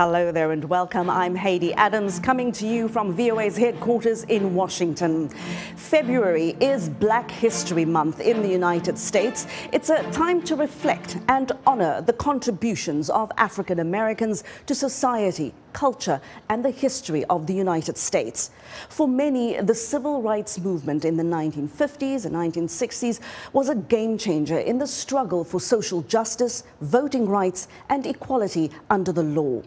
Hello there and welcome. I'm Hayley Adams, coming to you from VOA's headquarters in Washington. February is Black History Month in the United States. It's a time to reflect and honor the contributions of African Americans to society, culture, and the history of the United States. For many, the civil rights movement in the 1950s and 1960s was a game changer in the struggle for social justice, voting rights, and equality under the law.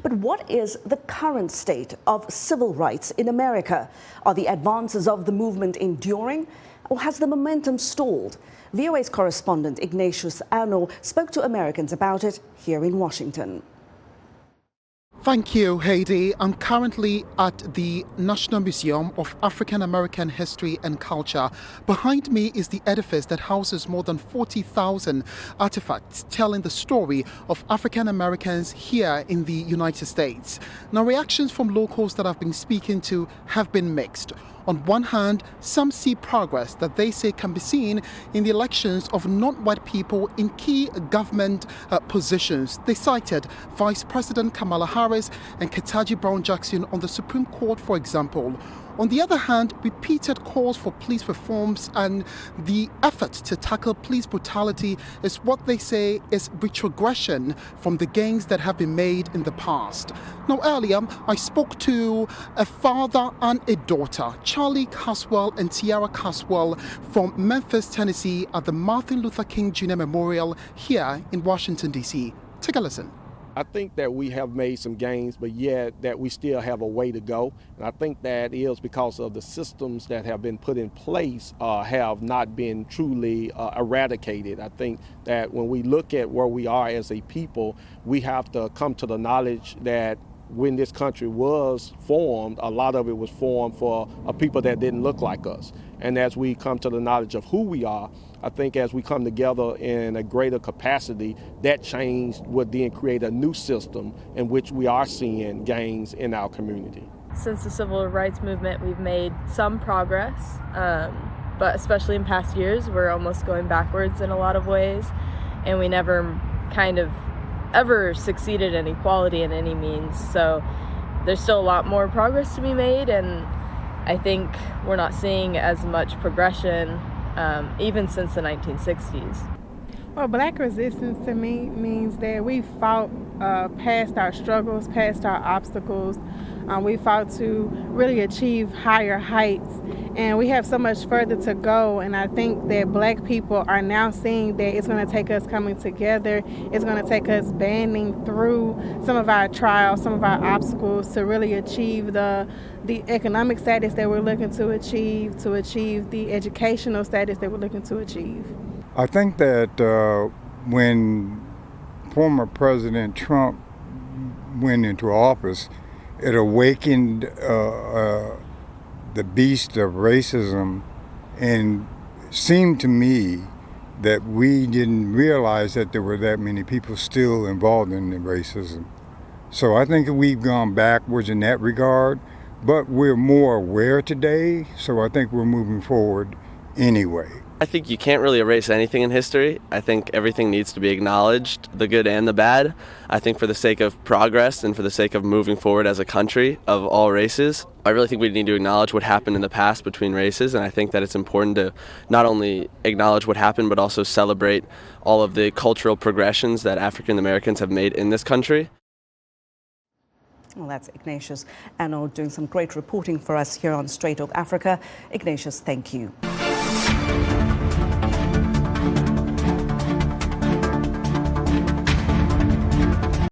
But what is the current state of civil rights in America? Are the advances of the movement enduring, or has the momentum stalled? VOA's correspondent Ignatius Arnold spoke to Americans about it here in Washington. Thank you, Heidi. I'm currently at the National Museum of African American History and Culture. Behind me is the edifice that houses more than 40,000 artifacts telling the story of African Americans here in the United States. Now, reactions from locals that I've been speaking to have been mixed. On one hand, some see progress that they say can be seen in the elections of non-white people in key government positions. They cited Vice President Kamala Harris and Ketanji Brown-Jackson on the Supreme Court, for example. On the other hand, repeated calls for police reforms and the effort to tackle police brutality is what they say is retrogression from the gains that have been made in the past. Now, earlier, I spoke to a father and a daughter, Charlie Caswell and Tiara Caswell, from Memphis, Tennessee, at the Martin Luther King Jr. Memorial here in Washington, D.C. Take a listen. I think that we have made some gains, but yet that we still have a way to go. And I think that is because of the systems that have been put in place have not been truly eradicated. I think that when we look at where we are as a people, we have to come to the knowledge that when this country was formed, a lot of it was formed for a people that didn't look like us. And as we come to the knowledge of who we are, I think as we come together in a greater capacity, that change would then create a new system in which we are seeing gains in our community. Since the civil rights movement, we've made some progress, but especially in past years, we're almost going backwards in a lot of ways, and we never kind of ever succeeded in equality in any means. So there's still a lot more progress to be made, and I think we're not seeing as much progression even since the 1960s. Well, Black resistance to me means that we fought past our struggles, past our obstacles. We fought to really achieve higher heights, and we have so much further to go. And I think that Black people are now seeing that it's going to take us coming together. It's going to take us banding through some of our trials, some of our obstacles to really achieve the economic status that we're looking to achieve the educational status that we're looking to achieve. I think that when former President Trump went into office, it awakened the beast of racism, and seemed to me that we didn't realize that there were that many people still involved in the racism. So I think we've gone backwards in that regard, but we're more aware today, so I think we're moving forward anyway. I think you can't really erase anything in history. I think everything needs to be acknowledged, the good and the bad. I think for the sake of progress and for the sake of moving forward as a country of all races, I really think we need to acknowledge what happened in the past between races, and I think that it's important to not only acknowledge what happened, but also celebrate all of the cultural progressions that African Americans have made in this country. Well, that's Ignatius Arnold doing some great reporting for us here on Straight Talk Africa. Ignatius, thank you.